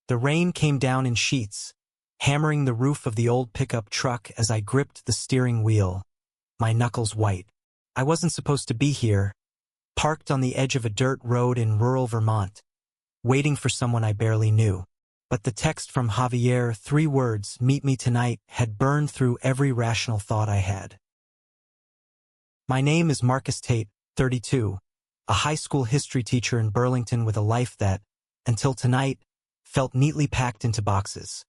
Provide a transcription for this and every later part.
The rain came down in sheets, hammering the roof of the old pickup truck as I gripped the steering wheel, my knuckles white. I wasn't supposed to be here, parked on the edge of a dirt road in rural Vermont, waiting for someone I barely knew. But the text from Javier, 3 words, "Meet me tonight," had burned through every rational thought I had. My name is Marcus Tate, 32, a high school history teacher in Burlington with a life that, until tonight, felt neatly packed into boxes.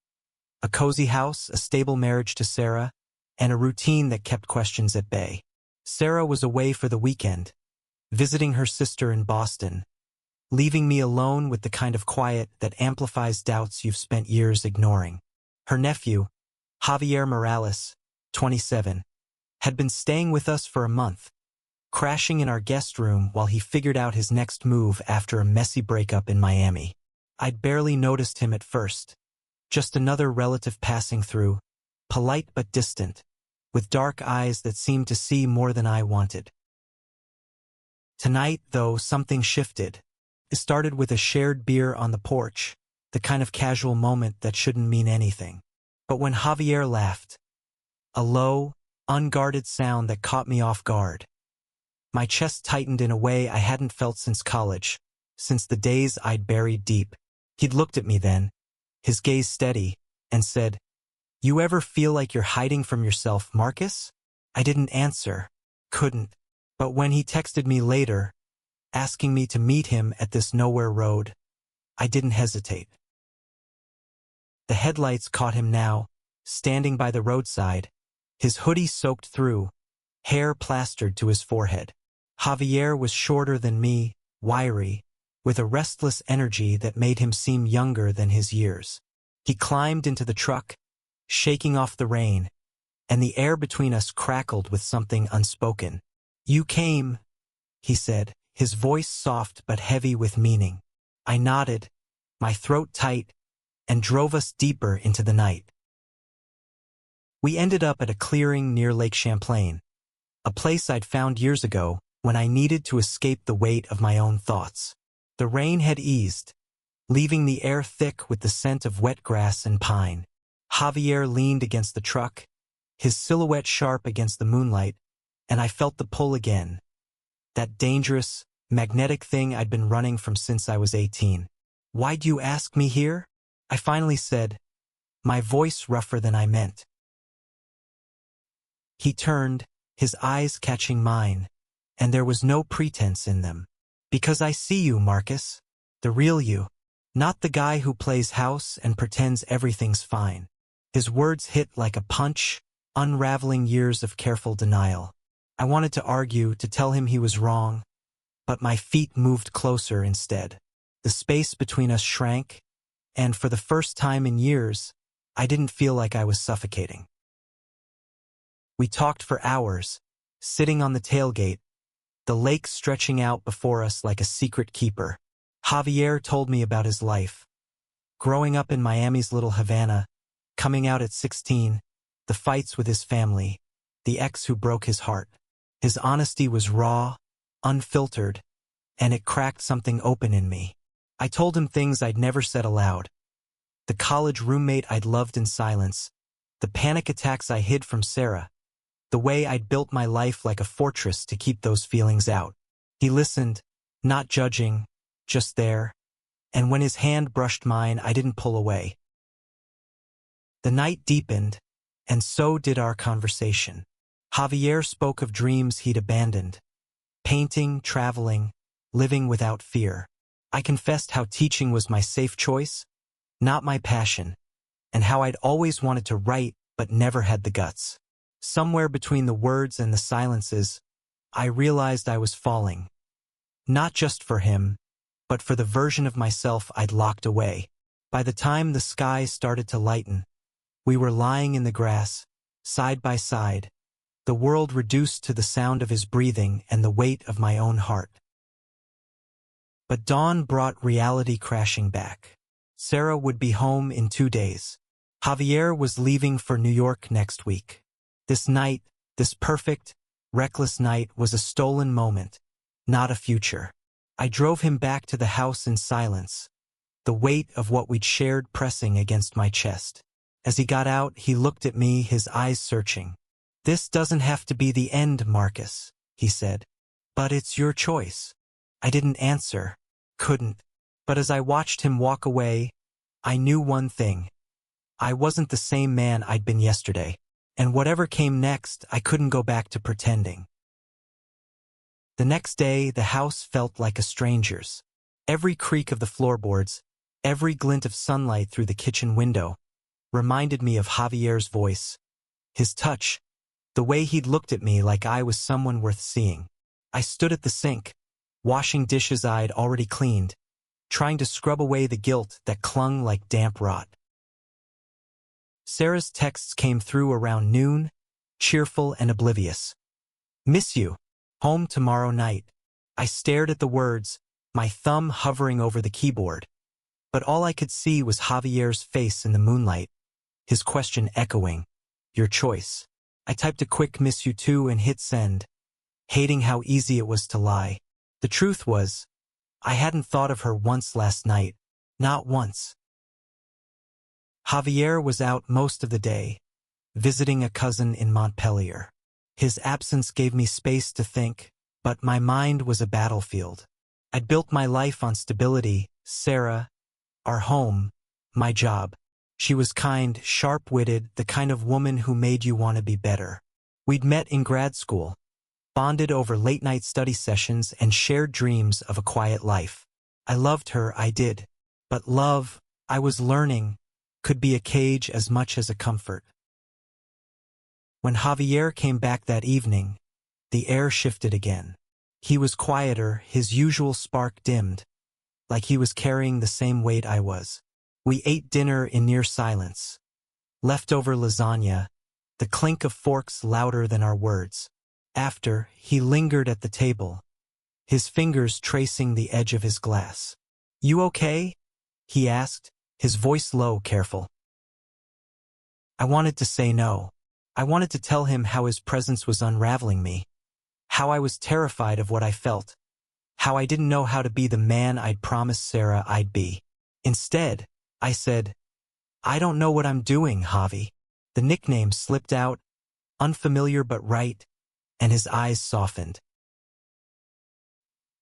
A cozy house, a stable marriage to Sarah, and a routine that kept questions at bay. Sarah was away for the weekend, visiting her sister in Boston, leaving me alone with the kind of quiet that amplifies doubts you've spent years ignoring. Her nephew, Javier Morales, 27, had been staying with us for a month, crashing in our guest room while he figured out his next move after a messy breakup in Miami. I'd barely noticed him at first, just another relative passing through, polite but distant, with dark eyes that seemed to see more than I wanted. Tonight, though, something shifted. It started with a shared beer on the porch, the kind of casual moment that shouldn't mean anything. But when Javier laughed, a low, unguarded sound that caught me off guard. My chest tightened in a way I hadn't felt since college, since the days I'd buried deep. He'd looked at me then, his gaze steady, and said, "You ever feel like you're hiding from yourself, Marcus?" I didn't answer, couldn't. But when he texted me later, asking me to meet him at this nowhere road, I didn't hesitate. The headlights caught him now, standing by the roadside, his hoodie soaked through, hair plastered to his forehead. Javier was shorter than me, wiry, with a restless energy that made him seem younger than his years. He climbed into the truck, shaking off the rain, and the air between us crackled with something unspoken. "You came," he said, his voice soft but heavy with meaning. I nodded, my throat tight, and drove us deeper into the night. We ended up at a clearing near Lake Champlain, a place I'd found years ago when I needed to escape the weight of my own thoughts. The rain had eased, leaving the air thick with the scent of wet grass and pine. Javier leaned against the truck, his silhouette sharp against the moonlight, and I felt the pull again. That dangerous, magnetic thing I'd been running from since I was 18. "Why'd you ask me here?" I finally said, my voice rougher than I meant. He turned, his eyes catching mine, and there was no pretense in them. "Because I see you, Marcus. The real you. Not the guy who plays house and pretends everything's fine." His words hit like a punch, unraveling years of careful denial. I wanted to argue, to tell him he was wrong, but my feet moved closer instead. The space between us shrank, and for the first time in years, I didn't feel like I was suffocating. We talked for hours, sitting on the tailgate, the lake stretching out before us like a secret keeper. Javier told me about his life. Growing up in Miami's Little Havana, coming out at 16, the fights with his family, the ex who broke his heart. His honesty was raw, unfiltered, and it cracked something open in me. I told him things I'd never said aloud. The college roommate I'd loved in silence, the panic attacks I hid from Sarah, the way I'd built my life like a fortress to keep those feelings out. He listened, not judging, just there, and when his hand brushed mine, I didn't pull away. The night deepened, and so did our conversation. Javier spoke of dreams he'd abandoned, painting, traveling, living without fear. I confessed how teaching was my safe choice, not my passion, and how I'd always wanted to write but never had the guts. Somewhere between the words and the silences, I realized I was falling. Not just for him, but for the version of myself I'd locked away. By the time the sky started to lighten, we were lying in the grass, side by side, the world reduced to the sound of his breathing and the weight of my own heart. But dawn brought reality crashing back. Sarah would be home in 2 days. Javier was leaving for New York next week. This night, this perfect, reckless night, was a stolen moment, not a future. I drove him back to the house in silence, the weight of what we'd shared pressing against my chest. As he got out, he looked at me, his eyes searching. "This doesn't have to be the end, Marcus," he said. "But it's your choice." I didn't answer. Couldn't. But as I watched him walk away, I knew one thing. I wasn't the same man I'd been yesterday. And whatever came next, I couldn't go back to pretending. The next day, the house felt like a stranger's. Every creak of the floorboards, every glint of sunlight through the kitchen window, reminded me of Javier's voice, his touch, the way he'd looked at me like I was someone worth seeing. I stood at the sink, washing dishes I'd already cleaned, trying to scrub away the guilt that clung like damp rot. Sarah's texts came through around noon, cheerful and oblivious. "Miss you. Home tomorrow night." I stared at the words, my thumb hovering over the keyboard. But all I could see was Javier's face in the moonlight, his question echoing, "Your choice." I typed a quick "miss you too" and hit send, hating how easy it was to lie. The truth was, I hadn't thought of her once last night. Not once. Javier was out most of the day, visiting a cousin in Montpellier. His absence gave me space to think, but my mind was a battlefield. I'd built my life on stability, Sarah, our home, my job. She was kind, sharp-witted, the kind of woman who made you want to be better. We'd met in grad school, bonded over late-night study sessions, and shared dreams of a quiet life. I loved her, I did. But love, I was learning, could be a cage as much as a comfort. When Javier came back that evening, the air shifted again. He was quieter, his usual spark dimmed, like he was carrying the same weight I was. We ate dinner in near silence. Leftover lasagna, the clink of forks louder than our words. After, he lingered at the table, his fingers tracing the edge of his glass. "You okay?" he asked, his voice low, careful. I wanted to say no. I wanted to tell him how his presence was unraveling me, how I was terrified of what I felt, how I didn't know how to be the man I'd promised Sarah I'd be. Instead, I said, "I don't know what I'm doing, Javi." The nickname slipped out, unfamiliar but right, and his eyes softened.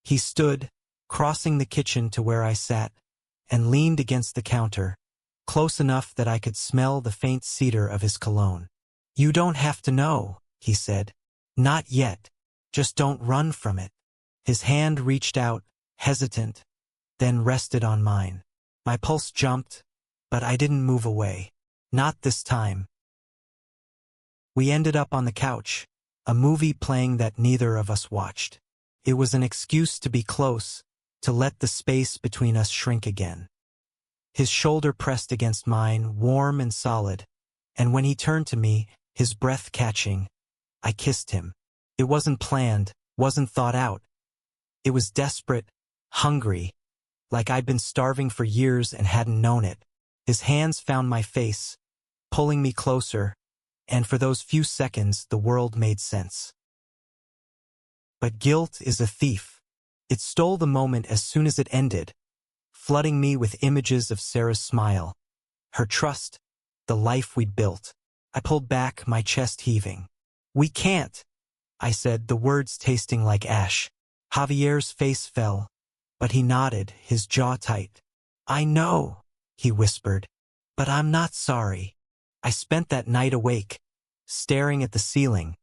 He stood, crossing the kitchen to where I sat, and leaned against the counter, close enough that I could smell the faint cedar of his cologne. "You don't have to know," he said. "Not yet. Just don't run from it." His hand reached out, hesitant, then rested on mine. My pulse jumped, but I didn't move away. Not this time. We ended up on the couch, a movie playing that neither of us watched. It was an excuse to be close, to let the space between us shrink again. His shoulder pressed against mine, warm and solid, and when he turned to me, his breath catching, I kissed him. It wasn't planned, wasn't thought out. It was desperate, hungry, like I'd been starving for years and hadn't known it. His hands found my face, pulling me closer, and for those few seconds the world made sense. But guilt is a thief. It stole the moment as soon as it ended, flooding me with images of Sarah's smile, her trust, the life we'd built. I pulled back, my chest heaving. "We can't," I said, the words tasting like ash. Javier's face fell, but he nodded, his jaw tight. "I know," he whispered, "but I'm not sorry." I spent that night awake, staring at the ceiling,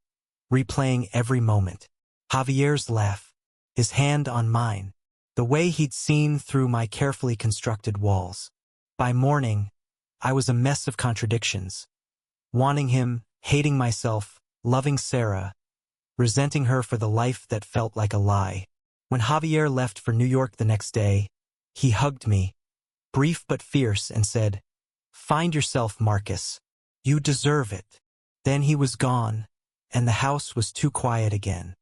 replaying every moment. Javier's laugh, his hand on mine, the way he'd seen through my carefully constructed walls. By morning, I was a mess of contradictions. Wanting him, hating myself, loving Sarah, resenting her for the life that felt like a lie. When Javier left for New York the next day, he hugged me, brief but fierce, and said, "Find yourself, Marcus. You deserve it." Then he was gone, and the house was too quiet again.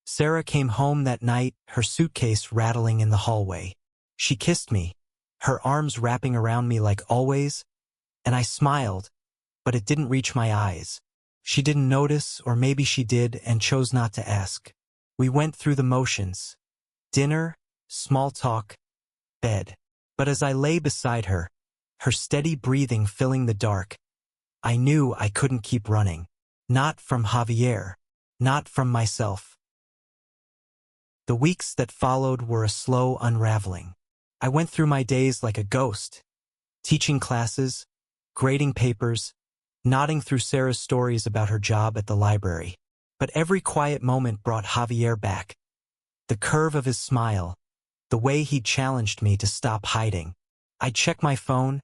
Sarah came home that night, her suitcase rattling in the hallway. She kissed me, her arms wrapping around me like always, and I smiled, but it didn't reach my eyes. She didn't notice, or maybe she did and chose not to ask. We went through the motions. Dinner, small talk, bed. But as I lay beside her, her steady breathing filling the dark, I knew I couldn't keep running. Not from Javier. Not from myself. The weeks that followed were a slow unraveling. I went through my days like a ghost, teaching classes, grading papers, nodding through Sarah's stories about her job at the library. But every quiet moment brought Javier back. The curve of his smile, the way he challenged me to stop hiding. I'd check my phone,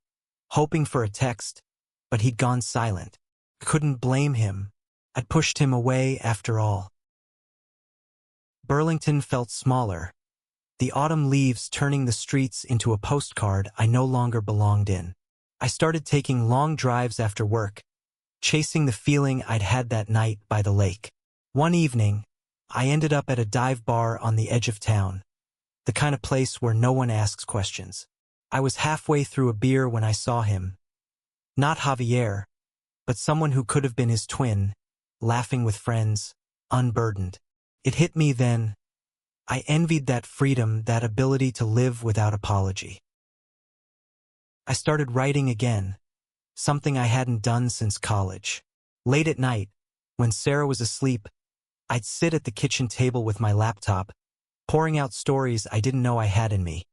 hoping for a text, but he'd gone silent. Couldn't blame him. I'd pushed him away after all. Burlington felt smaller, the autumn leaves turning the streets into a postcard I no longer belonged in. I started taking long drives after work, chasing the feeling I'd had that night by the lake. One evening, I ended up at a dive bar on the edge of town, the kind of place where no one asks questions. I was halfway through a beer when I saw him. Not Javier, but someone who could have been his twin, laughing with friends, unburdened. It hit me then. I envied that freedom, that ability to live without apology. I started writing again, something I hadn't done since college. Late at night, when Sarah was asleep, I'd sit at the kitchen table with my laptop, pouring out stories I didn't know I had in me.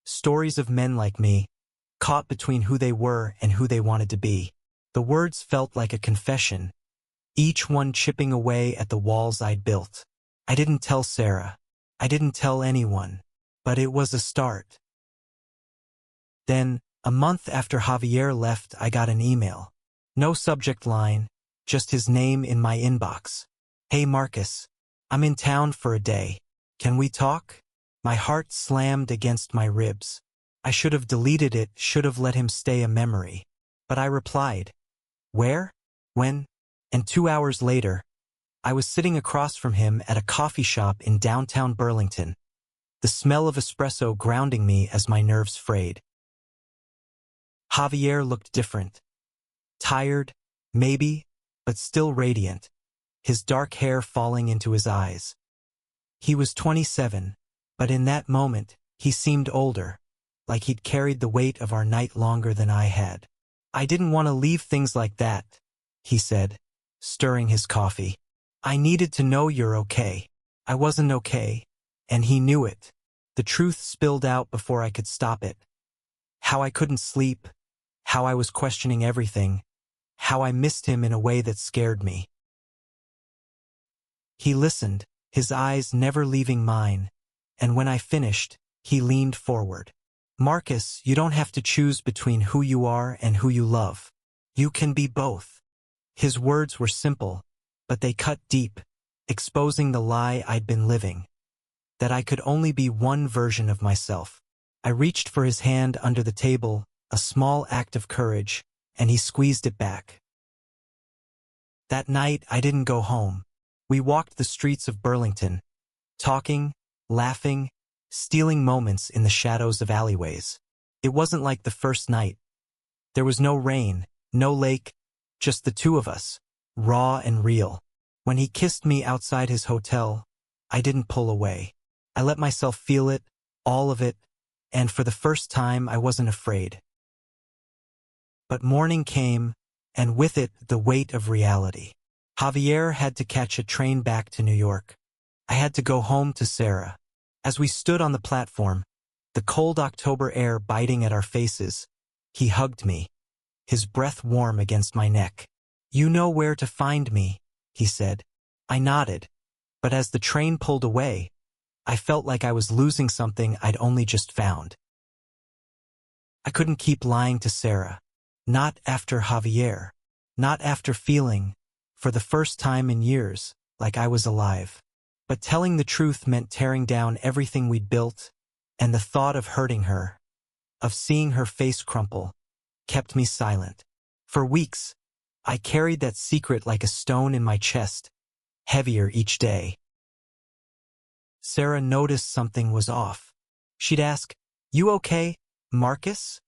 Stories of men like me, caught between who they were and who they wanted to be. The words felt like a confession, each one chipping away at the walls I'd built. I didn't tell Sarah. I didn't tell anyone. But it was a start. Then, a month after Javier left, I got an email. No subject line, just his name in my inbox. Hey Marcus, I'm in town for a day. Can we talk? My heart slammed against my ribs. I should have deleted it, should have let him stay a memory. But I replied. Where? When? And 2 hours later, I was sitting across from him at a coffee shop in downtown Burlington, the smell of espresso grounding me as my nerves frayed. Javier looked different. Tired, maybe, but still radiant, his dark hair falling into his eyes. He was 27, but in that moment, he seemed older, like he'd carried the weight of our night longer than I had. I didn't want to leave things like that, he said, stirring his coffee. I needed to know you're okay. I wasn't okay, and he knew it. The truth spilled out before I could stop it. How I couldn't sleep, how I was questioning everything, how I missed him in a way that scared me. He listened, his eyes never leaving mine, and when I finished, he leaned forward. Marcus, you don't have to choose between who you are and who you love. You can be both. His words were simple, but they cut deep, exposing the lie I'd been living, that I could only be one version of myself. I reached for his hand under the table, a small act of courage, and he squeezed it back. That night, I didn't go home. We walked the streets of Burlington, talking, laughing, stealing moments in the shadows of alleyways. It wasn't like the first night. There was no rain, no lake, just the two of us, raw and real. When he kissed me outside his hotel, I didn't pull away. I let myself feel it, all of it, and for the first time I wasn't afraid. But morning came, and with it the weight of reality. Javier had to catch a train back to New York. I had to go home to Sarah. As we stood on the platform, the cold October air biting at our faces, he hugged me, his breath warm against my neck. You know where to find me, he said. I nodded, but as the train pulled away, I felt like I was losing something I'd only just found. I couldn't keep lying to Sarah. Not after Javier. Not after feeling, for the first time in years, like I was alive. But telling the truth meant tearing down everything we'd built, and the thought of hurting her, of seeing her face crumple, kept me silent. For weeks, I carried that secret like a stone in my chest, heavier each day. Sarah noticed something was off. She'd ask, "You okay, Marcus?"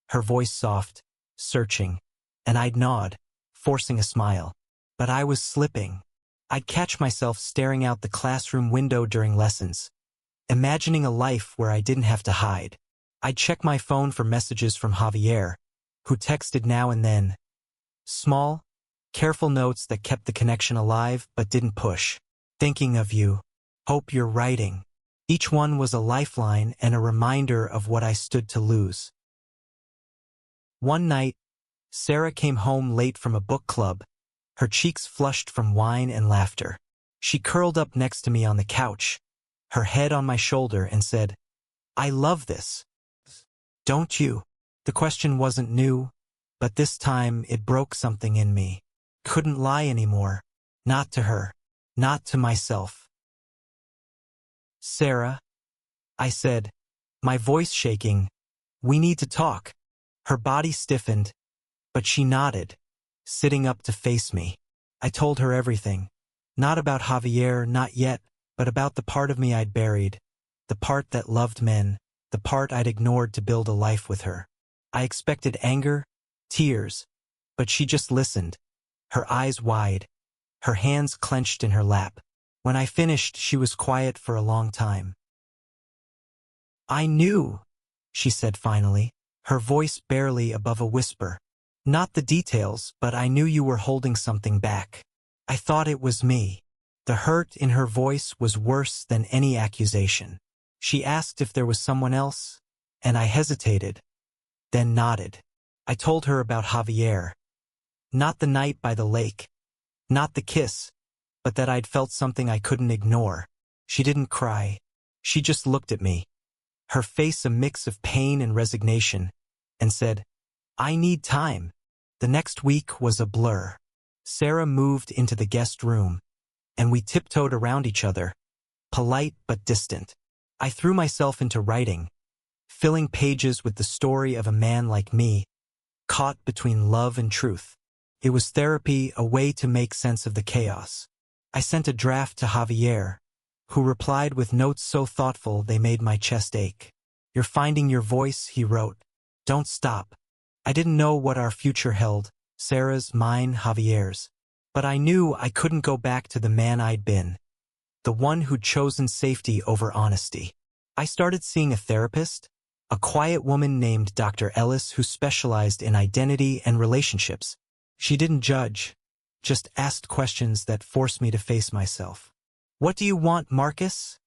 Her voice soft, searching, and I'd nod, forcing a smile. But I was slipping. I'd catch myself staring out the classroom window during lessons, imagining a life where I didn't have to hide. I'd check my phone for messages from Javier, who texted now and then. Small, careful notes that kept the connection alive but didn't push. Thinking of you. Hope you're writing. Each one was a lifeline and a reminder of what I stood to lose. One night, Sarah came home late from a book club, her cheeks flushed from wine and laughter. She curled up next to me on the couch, her head on my shoulder, and said, "I love this. Don't you?" The question wasn't new, but this time it broke something in me. Couldn't lie anymore. Not to her. Not to myself. "Sarah," I said, my voice shaking, "we need to talk." Her body stiffened, but she nodded, sitting up to face me. I told her everything. Not about Javier, not yet, but about the part of me I'd buried, the part that loved men, the part I'd ignored to build a life with her. I expected anger, tears, but she just listened, her eyes wide, her hands clenched in her lap. When I finished, she was quiet for a long time. "I knew," she said finally, her voice barely above a whisper. "Not the details, but I knew you were holding something back. I thought it was me." The hurt in her voice was worse than any accusation. She asked if there was someone else, and I hesitated, then nodded. I told her about Javier. Not the night by the lake, not the kiss, but that I'd felt something I couldn't ignore. She didn't cry. She just looked at me, her face a mix of pain and resignation, and said, "I need time." The next week was a blur. Sarah moved into the guest room, and we tiptoed around each other, polite but distant. I threw myself into writing, filling pages with the story of a man like me, caught between love and truth. It was therapy, a way to make sense of the chaos. I sent a draft to Javier, who replied with notes so thoughtful they made my chest ache. "You're finding your voice," he wrote. "Don't stop." I didn't know what our future held, Sarah's, mine, Javier's. But I knew I couldn't go back to the man I'd been, the one who'd chosen safety over honesty. I started seeing a therapist, a quiet woman named Dr. Ellis who specialized in identity and relationships. She didn't judge, just asked questions that forced me to face myself. "What do you want, Marcus?"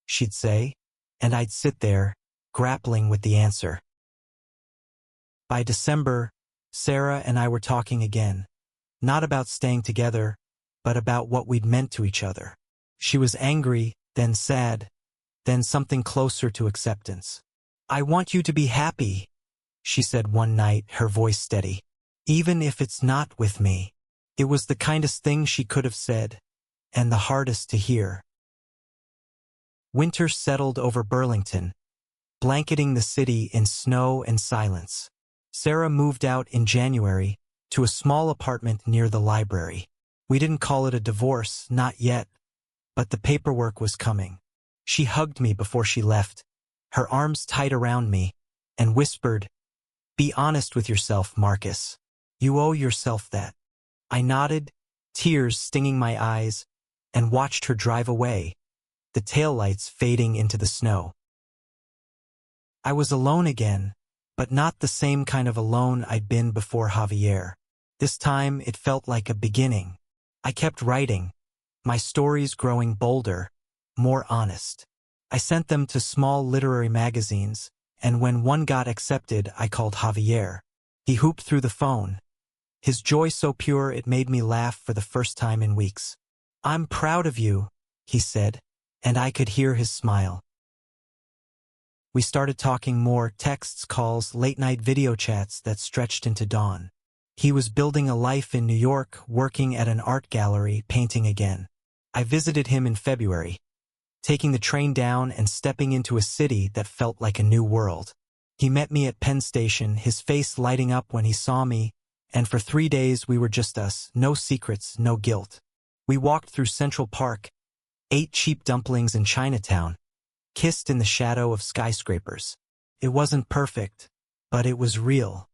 she'd say, and I'd sit there, grappling with the answer. By December, Sarah and I were talking again, not about staying together, but about what we'd meant to each other. She was angry, then sad, then something closer to acceptance. "I want you to be happy," she said one night, her voice steady. "Even if it's not with me." It was the kindest thing she could have said, and the hardest to hear. Winter settled over Burlington, blanketing the city in snow and silence. Sarah moved out in January to a small apartment near the library. We didn't call it a divorce, not yet, but the paperwork was coming. She hugged me before she left, her arms tight around me, and whispered, "Be honest with yourself, Marcus. You owe yourself that." I nodded, tears stinging my eyes, and watched her drive away, the taillights fading into the snow. I was alone again, but not the same kind of alone I'd been before Javier. This time it felt like a beginning. I kept writing, my stories growing bolder, more honest. I sent them to small literary magazines, and when one got accepted, I called Javier. He whooped through the phone, his joy so pure it made me laugh for the first time in weeks. "I'm proud of you," he said, and I could hear his smile. We started talking more, texts, calls, late-night video chats that stretched into dawn. He was building a life in New York, working at an art gallery, painting again. I visited him in February, taking the train down and stepping into a city that felt like a new world. He met me at Penn Station, his face lighting up when he saw me, and for 3 days we were just us, no secrets, no guilt. We walked through Central Park, ate cheap dumplings in Chinatown, kissed in the shadow of skyscrapers. It wasn't perfect, but it was real.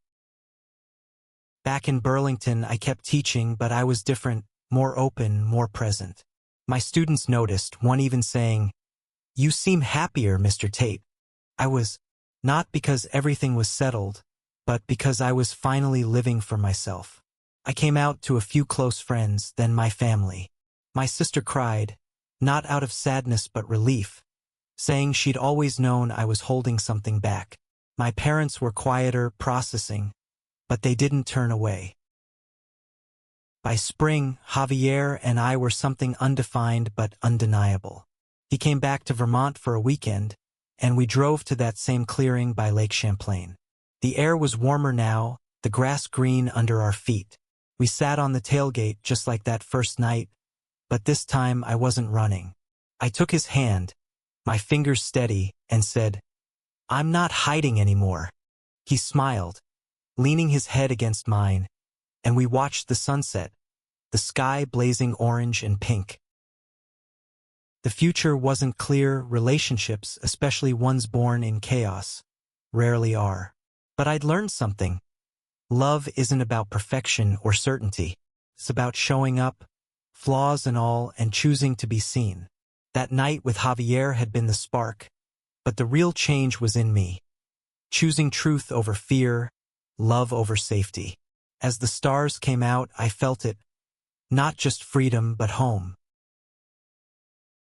Back in Burlington, I kept teaching, but I was different, more open, more present. My students noticed, one even saying, "You seem happier, Mr. Tate." I was Not because everything was settled, but because I was finally living for myself. I came out to a few close friends, then my family. My sister cried, not out of sadness but relief, saying she'd always known I was holding something back. My parents were quieter, processing, but they didn't turn away. By spring, Javier and I were something undefined but undeniable. He came back to Vermont for a weekend, and we drove to that same clearing by Lake Champlain. The air was warmer now, the grass green under our feet. We sat on the tailgate just like that first night, but this time I wasn't running. I took his hand, my fingers steady, and said, "I'm not hiding anymore." He smiled, leaning his head against mine, and we watched the sunset, the sky blazing orange and pink. The future wasn't clear. Relationships, especially ones born in chaos, rarely are. But I'd learned something. Love isn't about perfection or certainty. It's about showing up, flaws and all, and choosing to be seen. That night with Javier had been the spark, but the real change was in me. Choosing truth over fear, love over safety. As the stars came out, I felt it. Not just freedom, but home.